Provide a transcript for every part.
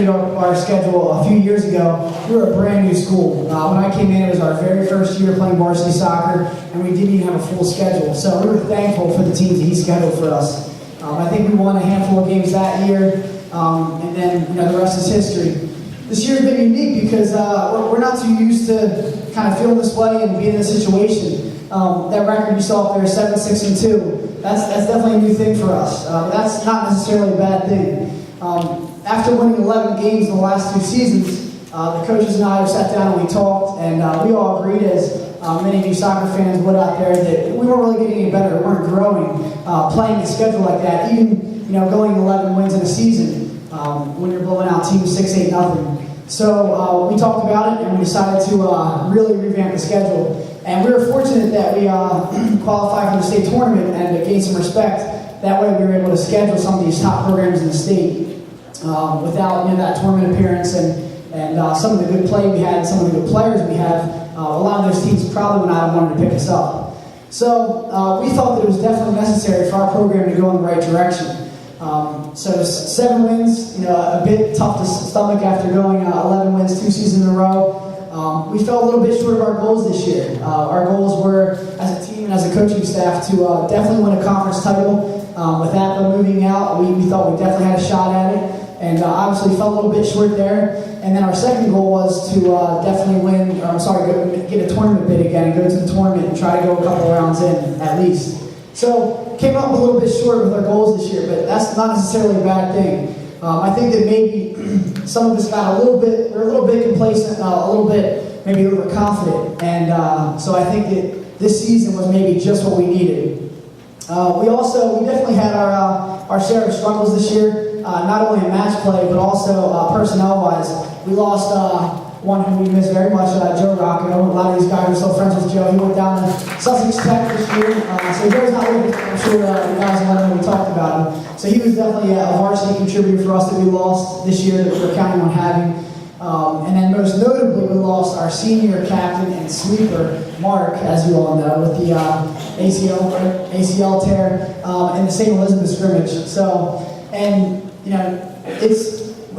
Our schedule a few years ago. We were a brand new school. When I came in, it was our very first year playing varsity soccer, and we didn't even have a full schedule. So we were thankful for the teams that he scheduled for us. I think we won a handful of games that year, and then the rest is history. This year's been unique because we're not too used to kind of feeling this way and being in this situation. That record you saw up there, 7-6-2. That's definitely a new thing for us. But that's not necessarily a bad thing. After winning 11 games in the last 2 seasons, the coaches and I have sat down and we talked, and we all agreed, as many of you soccer fans would out there, that we weren't really getting any better. We weren't growing, playing a schedule like that, even going 11 wins in a season when you're blowing out teams 6-8-0. So we talked about it, and we decided to really revamp the schedule. And we were fortunate that we qualified for the state tournament and to gain some respect. That way we were able to schedule some of these top programs in the state. Without that tournament appearance and some of the good play we had, some of the good players we have, a lot of those teams probably would not have wanted to pick us up. So we thought that it was definitely necessary for our program to go in the right direction. So 7 wins, a bit tough to stomach after going 11 wins 2 seasons in a row. We fell a little bit short of our goals this year. Our goals were, as a team and as a coaching staff, to definitely win a conference title. With Atla moving out, we thought we definitely had a shot at it. And obviously fell a little bit short there. And then our second goal was to definitely get a tournament bid again and go to the tournament and try to go a couple rounds in at least. So came up a little bit short with our goals this year, but that's not necessarily a bad thing. I think that maybe some of us got we're a little bit complacent, a little bit maybe overconfident. And so I think that this season was maybe just what we needed. We definitely had our share of struggles this year. Not only in match play, but also personnel-wise. We lost one who we miss very much, Joe Rocco. A lot of these guys are still friends with Joe. He went down to Sussex Tech this year. So Joe's not with us. I'm sure the guys will let him know we talked about him. So he was definitely a varsity contributor for us that we lost this year that we're counting on having. And then most notably, we lost our senior captain and sweeper, Mark, as you all know, with the ACL tear in the St. Elizabeth scrimmage. So, and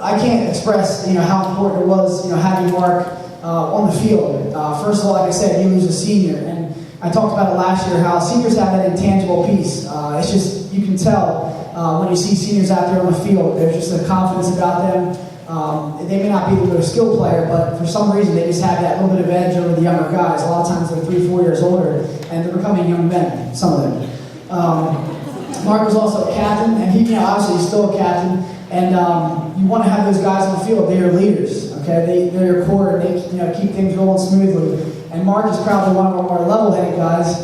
I can't express how important it was having Mark on the field. First of all, like I said, he was a senior, and I talked about it last year how seniors have that intangible piece. It's just, you can tell when you see seniors out there on the field, there's just a confidence about them. They may not be the skill player, but for some reason they just have that little bit of edge over the younger guys. A lot of times they're 3-4 years older, and they're becoming young men, some of them. Mark was also a captain, and he obviously he's still a captain. And you want to have those guys on the field. They are leaders, okay? They're your core, and they keep things rolling smoothly. And Mark is probably one of our more level-headed guys.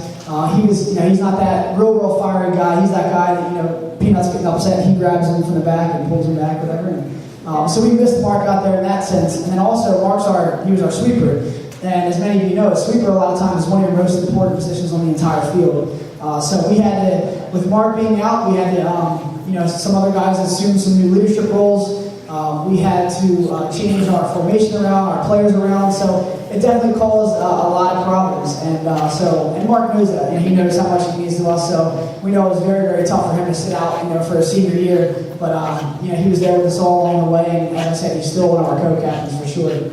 He's not that real fiery guy. He's that guy that Peanut's getting upset, he grabs him from the back and pulls him back, whatever. And, so we missed Mark out there in that sense. And then also he was our sweeper. And as many of you know, a sweeper a lot of times is one of your most important positions on the entire field. So we had to, with Mark being out, we had to, some other guys assumed some new leadership roles. We had to change our formation around, our players around. So it definitely caused a lot of problems. And Mark knows that. He knows how much he means to us. So we know it was very, very tough for him to sit out, for a senior year. But he was there with us all along the way. And as I said, he's still one of our co-captains for sure.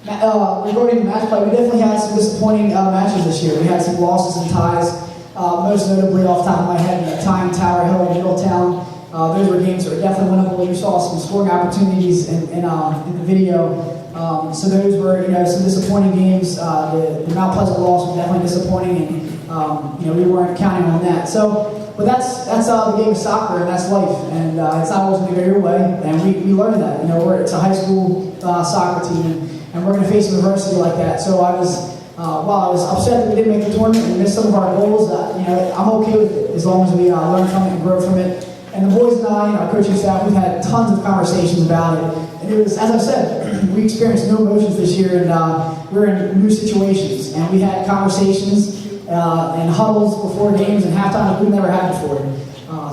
Regarding the match play, we definitely had some disappointing matches this year. We had some losses and ties. Most notably, off the top of my head, tie in Tower Hill and Middletown. Those were games that were definitely winnable. You saw some scoring opportunities in the video. So those were, some disappointing games. The Mount Pleasant loss was definitely disappointing, and we weren't counting on that. So, but that's the game of soccer, and that's life. And it's not always going to go your way, and we learned that. It's a high school soccer team, and we're going to face adversity like that. So while I was upset that we didn't make the tournament and missed some of our goals, I'm okay with it as long as we learn from it and grow from it. And the boys and I, our coaching staff, we've had tons of conversations about it. And it was, as I've said, we experienced no emotions this year, and we're in new situations. And we had conversations and huddles before games and halftime that we've never had before.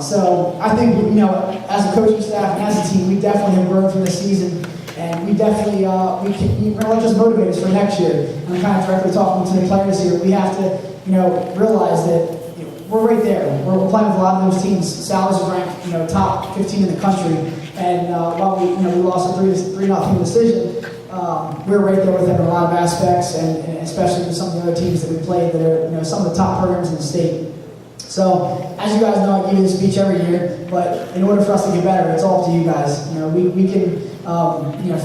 So I think, as a coaching staff and as a team, we definitely have grown from this season. And we definitely, we're going to let this motivate us for next year. And I'm kind of directly talking to the players here. We have to, realize that we're right there. We're playing with a lot of those teams. Sal's is ranked, top 15 in the country. And while we lost a 3-0 decision, we were right there with them in a lot of aspects, and especially with some of the other teams that we played that are some of the top programs in the state. So, as you guys know, I give you this speech every year, but in order for us to get better, it's all up to you guys. We can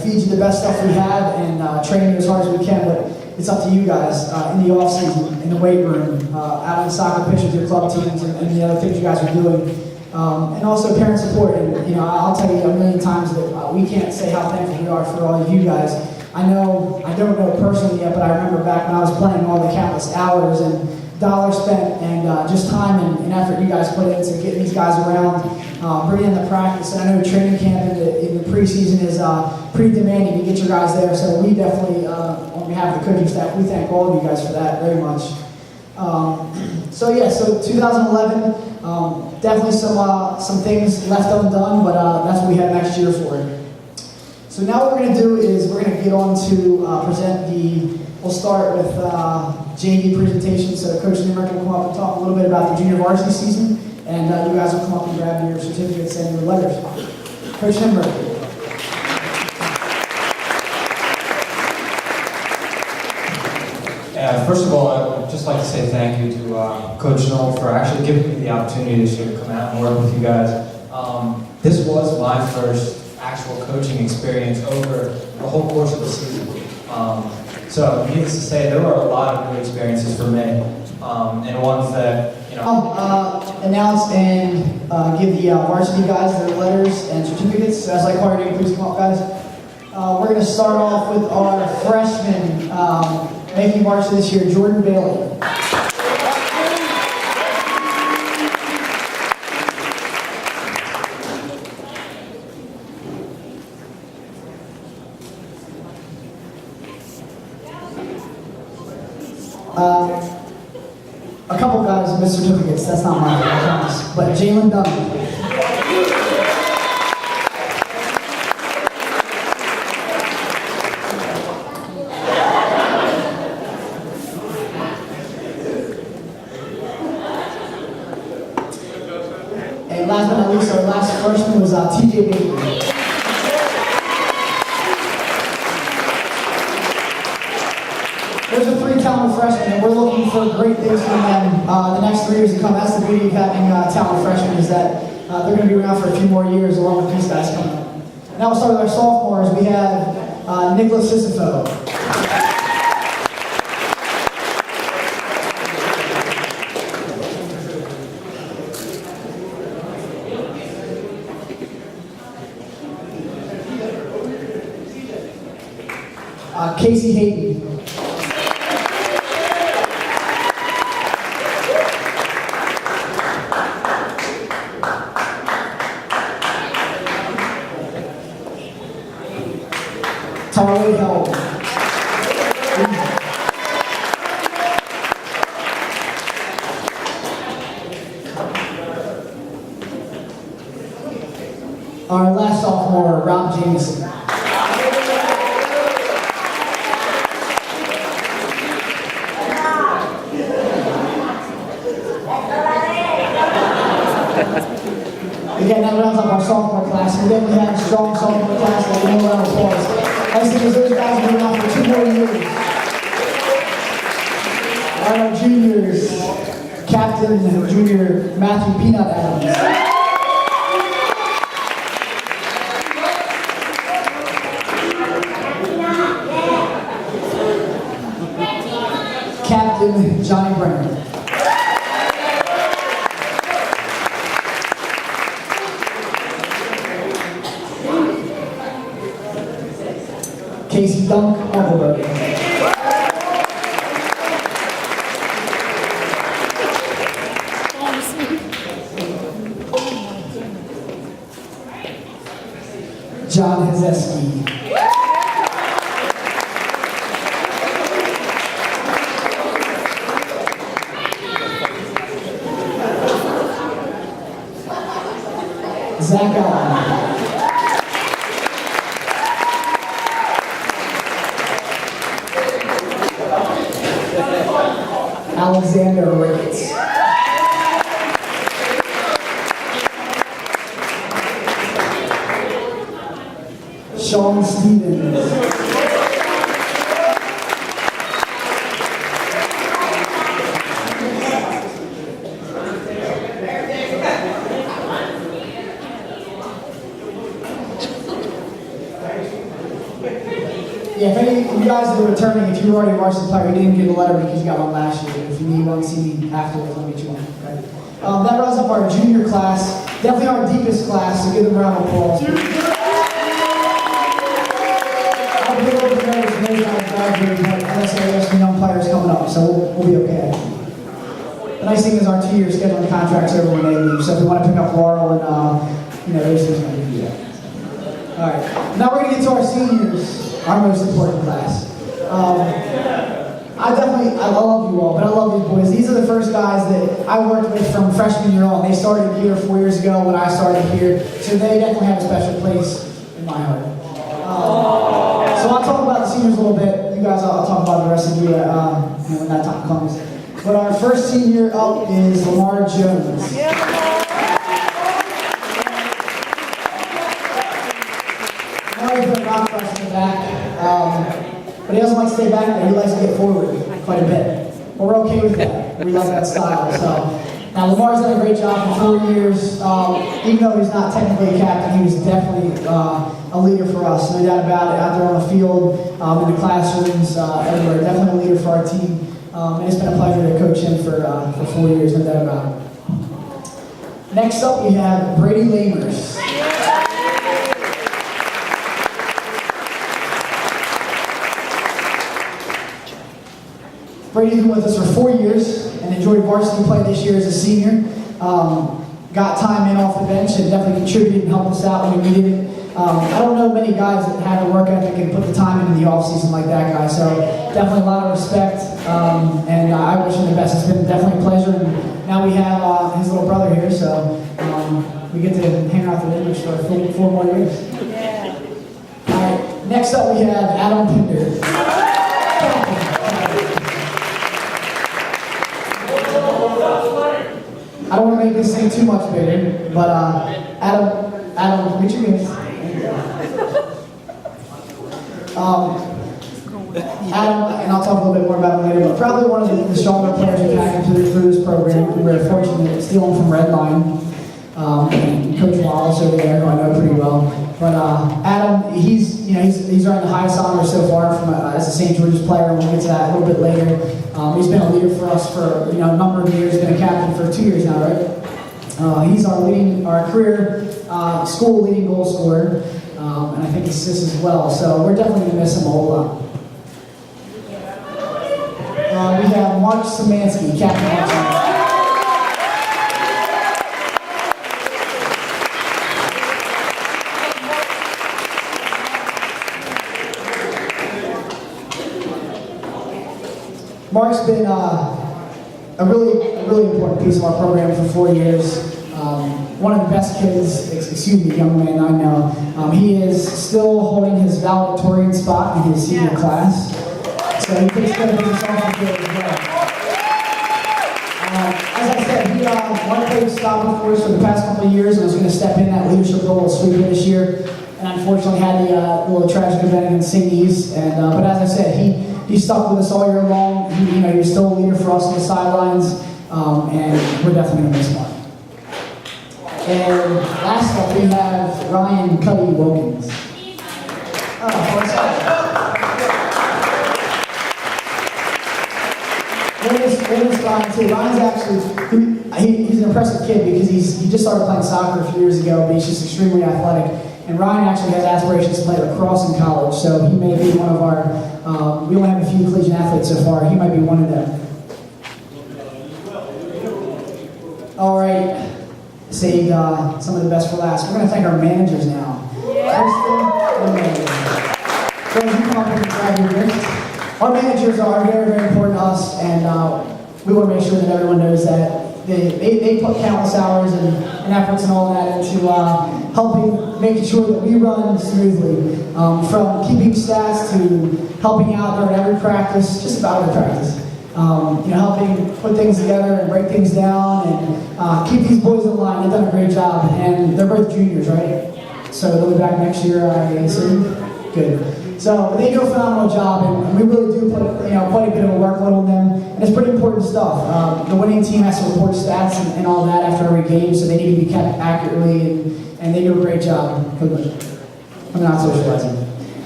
feed you the best stuff we have and train you as hard as we can, but it's up to you guys in the off season, in the weight room, out on the soccer pitch with your club teams, and the other things you guys are doing, and also parent support. And I'll tell you a million times that we can't say how thankful we are for all of you guys. I don't know personally yet, but I remember back when I was playing, all the countless hours and dollars spent and just time and effort you guys put into getting these guys around, bringing in the practice. And I know training camp in the preseason is pretty demanding to get your guys there. So we definitely, on behalf of the coaching staff, we thank all of you guys for that very much. So 2011, definitely some things left undone, but that's what we have next year for it. So now what we're going to do is we're going to get on to present we'll start with JV presentation. So Coach Nimerick will come up and talk a little bit about the junior varsity season, and you guys will come up and grab your certificates and your letters. Coach Nimerick. First of all, I would just like to say thank you to Coach Knoll for actually giving me the opportunity this year to come out and work with you guys. This was my first actual coaching experience over the whole course of the season. So, needless to say, there were a lot of new experiences for me, and ones that, announce and give the varsity guys their letters and certificates. So as I call your name, please come up, guys. We're going to start off with our freshman making varsity this year, Jordan Bailey. A couple guys missed certificates, that's not mine, I promise. But Jalen Dunn. And last but not least, our last freshman was TJ Baker. Those are 3 talented freshmen, and we're looking for great things from them the next 3 years to come. That's the beauty of having talented freshmen, is that they're going to be around for a few more years along with these guys coming up. Now we'll start with our sophomores. We have Nicholas Sissifo. Casey Hayden. Tarly Held. Our last sophomore, Rob Jameson. Again, that rounds up our sophomore class. And again, we have a strong sophomore class that we know round of applause. That's because those guys have been around for 2 more years. Our juniors, Captain and Junior Matthew Peanut Adams. Captain Johnny Brenner. Casey Dunk Overberg. John Hazeski. Zach Allen. Alexander Ricketts. Sean Stevens. Yeah, if any of you guys are returning, if you're already a varsity player, you didn't get a letter because you got one last year. If you need one, see me afterwards, I'll get you one. Right? That rounds up our junior class. Definitely our deepest class, so give them a round of applause. I'll be a little bit nervous when those guys graduate, but as I say, there's some young players coming up, so we'll be okay. The nice thing is our 2-year scheduling contracts over when they leave, so if we want to pick up Laurel and, those things, we can do that. All right, now we're going to get to our seniors. Our most important class. I love you all, but I love these boys. These are the first guys that I worked with from freshman year on. They started here 4 years ago when I started here, so they definitely have a special place in my heart. So I'll talk about the seniors a little bit. You guys, I'll talk about the rest of you when that time comes. But our first senior up is Lamar Jones. He's been a rock freshman in the back, but he doesn't like to stay back there. He likes to get forward quite a bit. But we're okay with that. We love that style. So now Lamar's done a great job for 4 years. Even though he's not technically a captain, he was definitely a leader for us. No doubt about it. Out there on the field, in the classrooms, everywhere. Definitely a leader for our team. And it's been a pleasure to coach him for 4 years. No doubt about it. Next up, we have Brady Lamers. Brady's been with us for 4 years and enjoyed varsity play this year as a senior. Got time in off the bench and definitely contributed and helped us out when we needed it. I don't know many guys that have a work ethic and put the time into the off season like that guy, so definitely a lot of respect, and I wish him the best. It's been definitely a pleasure, and now we have his little brother here, so we get to hang out with him for 4 more years. Yeah. All right, next up we have Adam Pinder. I don't want to make this thing too much bigger, but Adam, get your hands. Adam, and I'll talk a little bit more about him later, but probably one of the stronger players we've had through this program. We're fortunate to steal him from Redline. And Coach Wallace over there, who I know pretty well. But Adam, he's earned the highest honor so far from as a St. George's player, and we'll get to that a little bit later. He's been a leader for us for a number of years, been a captain for 2 years now, right? He's our career school leading goal scorer, and I think assists as well. So we're definitely going to miss him a whole lot. We have Mark Szymanski, Captain Mark Szymanski. Mark's been a really important piece of our program for 4 years. One of the best kids, young man I know. He is still holding his valedictorian spot in his senior class, so he takes care of himself as well. As I said, he wanted to play stopper for us for the past couple of years and was going to step in that leadership role of sweeper this year, and unfortunately had the little tragic event against St. E's. But as I said, he stuck with us all year long. He was still a leader for us on the sidelines, and we're definitely going to miss Mark. And last up, we have Ryan Cuddy Wilkins. Ryan's actually, he's an impressive kid because he just started playing soccer a few years ago, but he's just extremely athletic. And Ryan actually has aspirations to play lacrosse in college, so he may be one of our, we only have a few collegiate athletes so far, he might be one of them. All right, saved some of the best for last. We're going to thank our managers now. Our managers are very, very important to us, and we want to make sure that everyone knows that they put countless hours and efforts and all that into making sure that we run smoothly. From keeping stats to helping out during every practice, just about every practice. Helping put things together and break things down and keep these boys in line. They've done a great job, and they're both juniors, right? So they'll be back next year, I assume. Good. So they do a phenomenal job, and we really do put quite a bit of a workload on them, and it's pretty important stuff. The winning team has to report stats and all that after every game, so they need to be kept accurately, and they do a great job. I'm not socializing,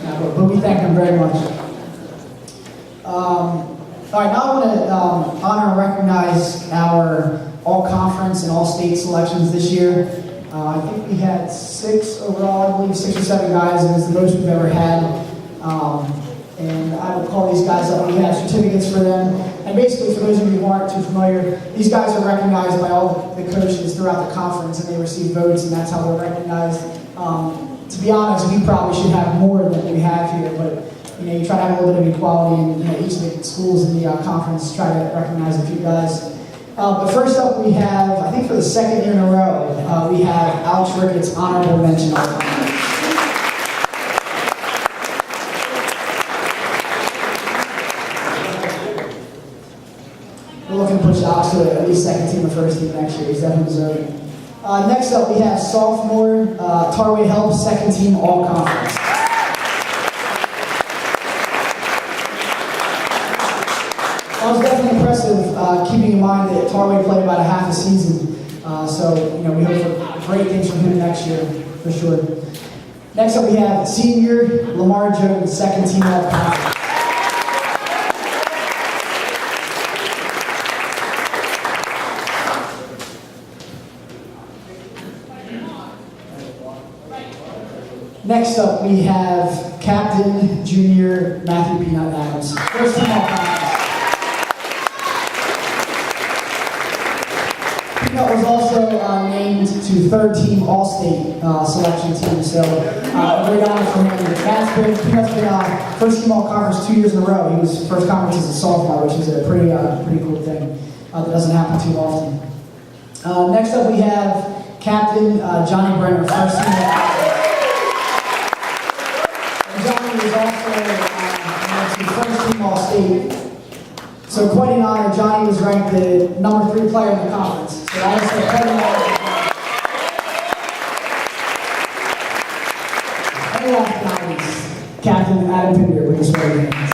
but we thank them very much. All right, now I want to honor and recognize our all-conference and all-state selections this year. I think we had 6 overall, I believe 6 or 7 guys. It was the most we've ever had. And I would call these guys up. We had certificates for them. And basically, for those of you who aren't too familiar, these guys are recognized by all the coaches throughout the conference, and they receive votes, and that's how they're recognized. To be honest, we probably should have more than we have here, but you try to have a little bit of equality, and each of the schools in the conference try to recognize a few guys. But first up, we have, I think for the second year in a row, we have Alex Ricketts, honorable mention. We're looking to push Alex to at least second team or first team next year. He's definitely deserving. Next up, we have sophomore Tarway Help, second team all conference. That was definitely impressive, keeping in mind that Tarway played about a half a season. So we hope for great things from him next year, for sure. Next up, we have senior Lamar Jones, second team all conference. Next up, we have Captain Junior Matthew Peanut Adams, first team all conference. Peanut was also named to third team all-state selection team, so great honor for him. Peanut's been first team all conference 2 years in a row. He was first conference as a sophomore, which is a pretty cool thing that doesn't happen too often. Next up, we have Captain Johnny Brenner, first team all conference. Johnny was also the first team all-state. So quite an honor. Johnny was ranked the number 3 player in the conference. So that was quite an honor. And last but not least, Captain Adam Pinder with his right hands.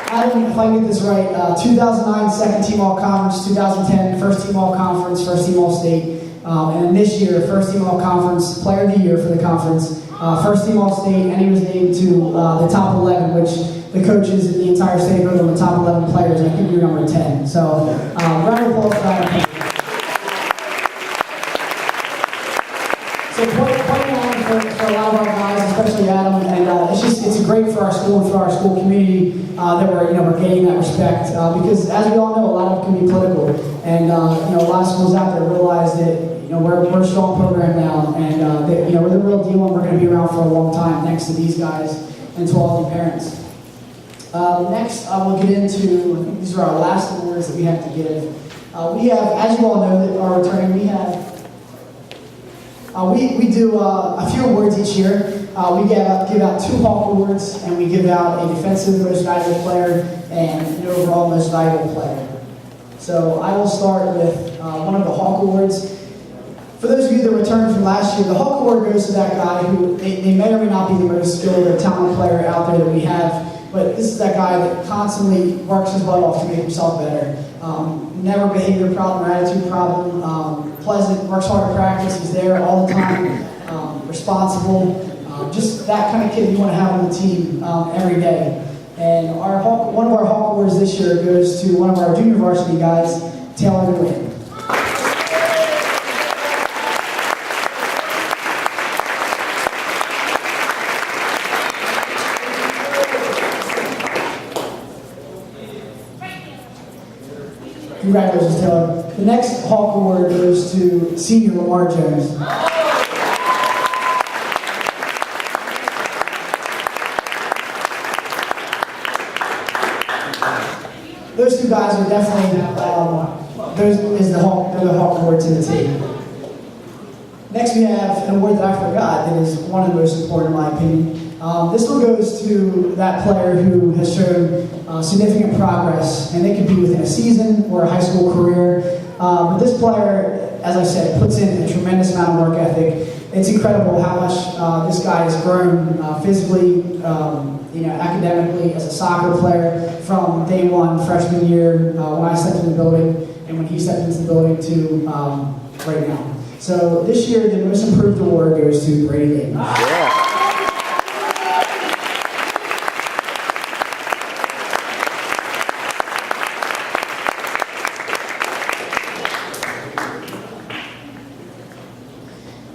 Adam, if I get this right, 2009 second team all conference, 2010 first team all conference, first team all state. And then this year, first team all conference, player of the year for the conference, first team all state, and he was named to the top 11, which the coaches in the entire state voted on the top 11 players, and I think you're number 10. So, round of applause for Adam. So quite an honor for a lot of our guys, especially Adam, and it's great for our school and for our school community that we're getting that respect, because as we all know, a lot of it can be political, and a lot of schools out there realize that we're a strong program now, and we're the real deal, and we're going to be around for a long time thanks to these guys and to all the parents. Next, I will get into, I think these are our last awards that we have to give. We have, as you all know, that are returning, we have, we do a few awards each year. We give out 2 Hawk Awards, and we give out a defensive most valuable player and an overall most valuable player. So I will start with one of the Hawk Awards. For those of you that returned from last year, the Hawk Award goes to that guy who, they may or may not be the most skilled or talented player out there that we have, but this is that guy that constantly works his butt off to make himself better. Never behavior problem or attitude problem, pleasant, works hard at practice, he's there all the time, responsible, just that kind of kid you want to have on the team every day. And one of our Hawk Awards this year goes to one of our junior varsity guys, Taylor Nguyen. Congratulations, Taylor. The next Hawk Award goes to senior Lamar Jones. Those 2 guys are definitely they're the Hawk Award to the team. Next, we have an award that I forgot that is one of the most important in my opinion. This one goes to that player who has shown significant progress, and it could be within a season or a high school career. But this player, as I said, puts in a tremendous amount of work ethic. it's incredible how much this guy has grown physically, academically, as a soccer player from day one, freshman year, when I stepped in the building, and when he stepped into the building to right now. So this year, the Most Improved Award goes to Brady Layton. Yeah.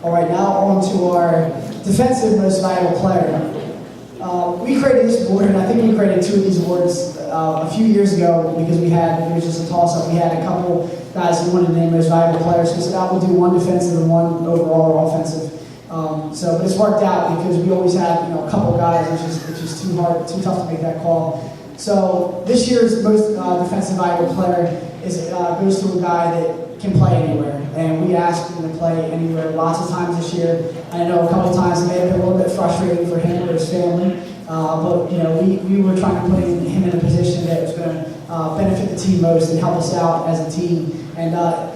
All right, now on to our defensive most valuable player. We created this award, and I think we created two of these awards a few years ago because it was just a toss-up. We had a couple guys who wanted to name most valuable players. We said, we'll do one defensive and one overall or offensive. But it's worked out because we always had a couple guys, which is too tough to make that call. So this year's most defensive valuable player goes to a guy that can play anywhere. And we asked him to play anywhere lots of times this year. I know a couple of times it may have been a little bit frustrating for him or his family, but we were trying to put him in a position that was going to benefit the team most and help us out as a team. And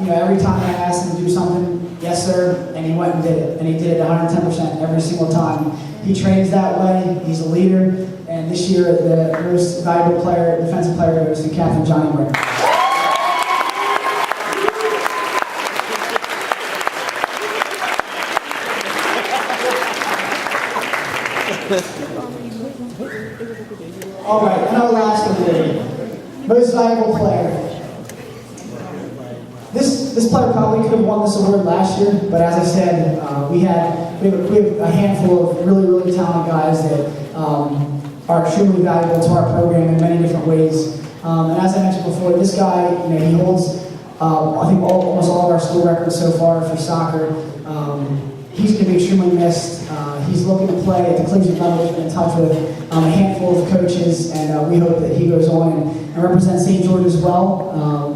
every time I asked him to do something, yes sir, and he went and did it. And he did it 110% every single time. He trains that way. He's a leader. And this year, the most valuable player, defensive player, goes to Captain Johnny Moore. All right, and our last one here, most valuable player. This player probably could have won this award last year, but as I said, we have a handful of really, really talented guys that are extremely valuable to our program in many different ways. And as I mentioned before, this guy, he holds, I think, almost all of our school records so far for soccer. He's going to be extremely missed. He's looking to play at the collegiate level. He's been in touch with a handful of coaches, and we hope that he goes on and represents St. George as well.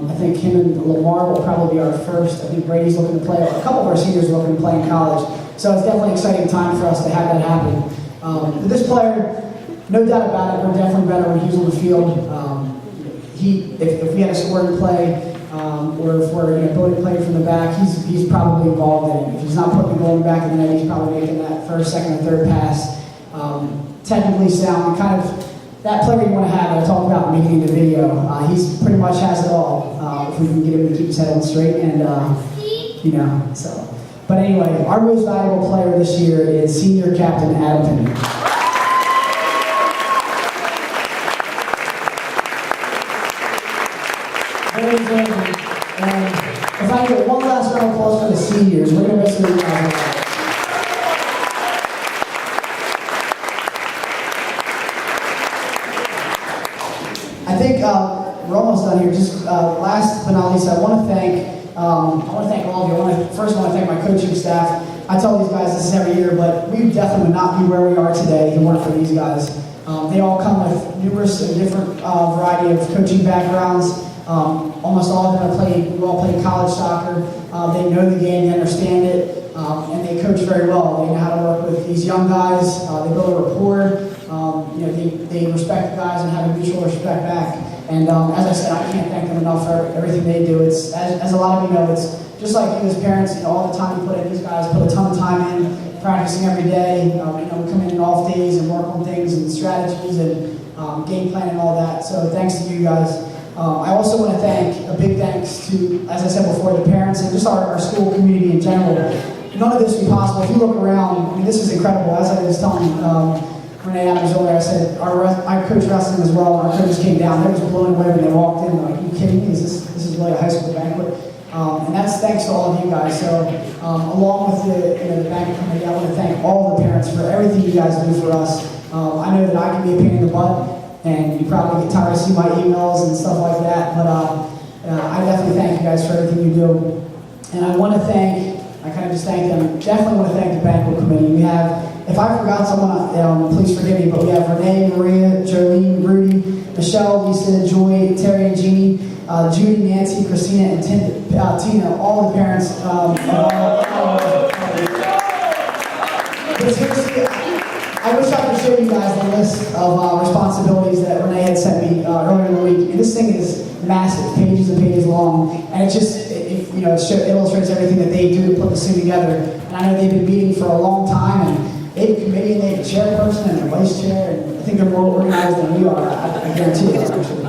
I think him and Lamar will probably be our first. I think Brady's looking to play. A couple of our seniors are looking to play in college. So it's definitely an exciting time for us to have that happen. But this player, no doubt about it, we're definitely better when he's on the field. If we had a scoring play, or if we're building play from the back, he's probably involved in it. If he's not putting the goal in the back of the net, he's probably making that first, second, or third pass. Technically sound, kind of that player you want to have. I talked about in the beginning of the video. He's pretty much has it all. If we can get him to keep his head on straight, and so. But anyway, our most valuable player this year is senior captain Adam Penny. Very good. And if I get one last round of applause for the seniors, we're going to miss the I think we're almost done here. Just last but not least, I want to thank all of you. First, I want to thank my coaching staff. I tell these guys this every year, but we definitely would not be where we are today if it weren't for these guys. They all come with numerous and different variety of coaching backgrounds. Almost all of them we all played college soccer. They know the game, they understand it, and they coach very well. They know how to work with these young guys. They build a rapport. They respect the guys and have a mutual respect back. And as I said, I can't thank them enough for everything they do. It's as a lot of you know, it's just like you as parents. All the time you put in, these guys put a ton of time in, practicing every day. We come in on off days and work on things and strategies and game plan and all that. So thanks to you guys. I also want to thank a big thanks to, as I said before, the parents and just our school community in general. None of this would be possible. If you look around, this is incredible. As I was telling Renee Adams earlier, I said, I coach wrestling as well, and our coaches came down. They were blown away when they walked in. Like, are you kidding me? This is really a high school banquet. And that's thanks to all of you guys. So along with the banquet committee, I want to thank all the parents for everything you guys do for us. I know that I can be a pain in the butt, and you probably get tired of seeing my emails and stuff like that, but I definitely thank you guys for everything you do. And I want to thank, I kind of just thank them, definitely want to thank the banquet committee. We have, if I forgot someone, please forgive me, but we have Renee, Maria, Jolene, Rudy, Michelle, Lisa, Joy, Terry, and Jeannie, Judy, Nancy, Christina, and Tina, all the parents but seriously, I wish I could show you guys the list of responsibilities that Renee had sent me earlier in the week. And this thing is massive, pages and pages long. And it just, if it illustrates everything that they do to put this thing together. And I know they've been meeting for a long time, and they have a committee, and they have a chairperson and a vice chair, and I think they're more organized than we are. I guarantee you, actually.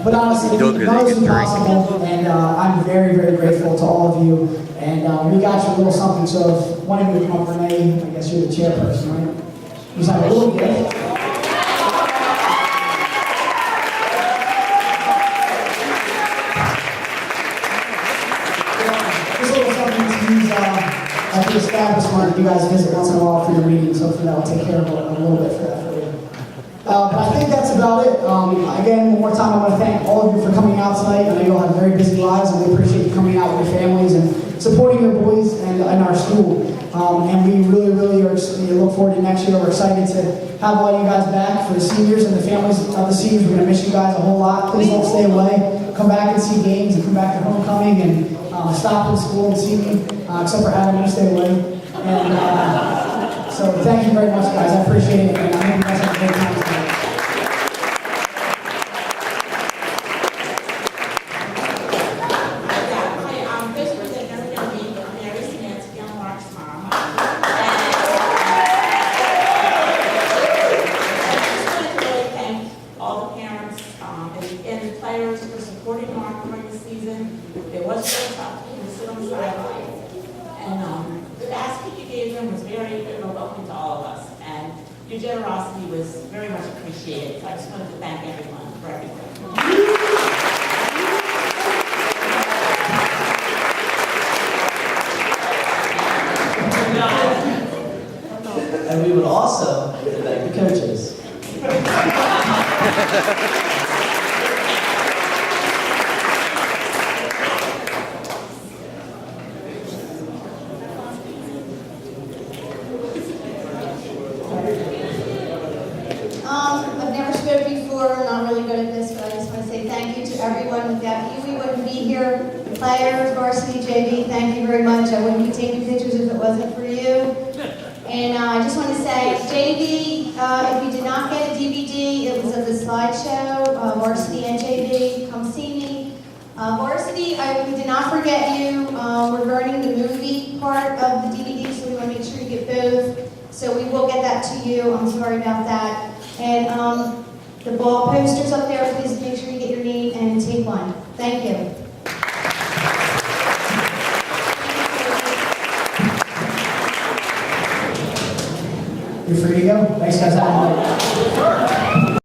But honestly, none of this is possible, and I'm very, very grateful to all of you. And we got you a little something, so if one of you would come up, Renee, I guess you're the chairperson, right? Just have a little gift. At the establishment, you guys visit once in a while for your meetings, hopefully that will take care of a little bit for that for you. But I think that's about it. Again, one more time, I want to thank all of you for coming out tonight. I know you all have very busy lives, and we appreciate you coming out with your families and supporting your boys and our school. And we really, really look forward to next year. We're excited to have all you guys back for the seniors and the families of the seniors. We're going to miss you guys a whole lot. Please don't stay away. Come back and see games and come back to homecoming and stop in school and see me, except for Adam, you stay away. And so thank you very much, guys. I appreciate it. And I hope you guys have a great time tonight. Your generosity was very much appreciated. So I just wanted to thank everyone for everything. And we would also like to thank the coaches. I've never spoken before, I'm not really good at this, but I just want to say thank you to everyone. Without you, we wouldn't be here. Players, varsity, JV, thank you very much. I wouldn't be taking pictures if it wasn't for you. And I just want to say, JV, if you did not get a DVD, it was of the slideshow, varsity and JV, come see me. Varsity, we did not forget you. We're learning the movie part of the DVD, so we want to make sure you get both. So we will get that to you. I'm sorry about that. And the ball posters up there, please make sure you get your name and take one. Thank you. You're free to go. Thanks, guys. Have a good night.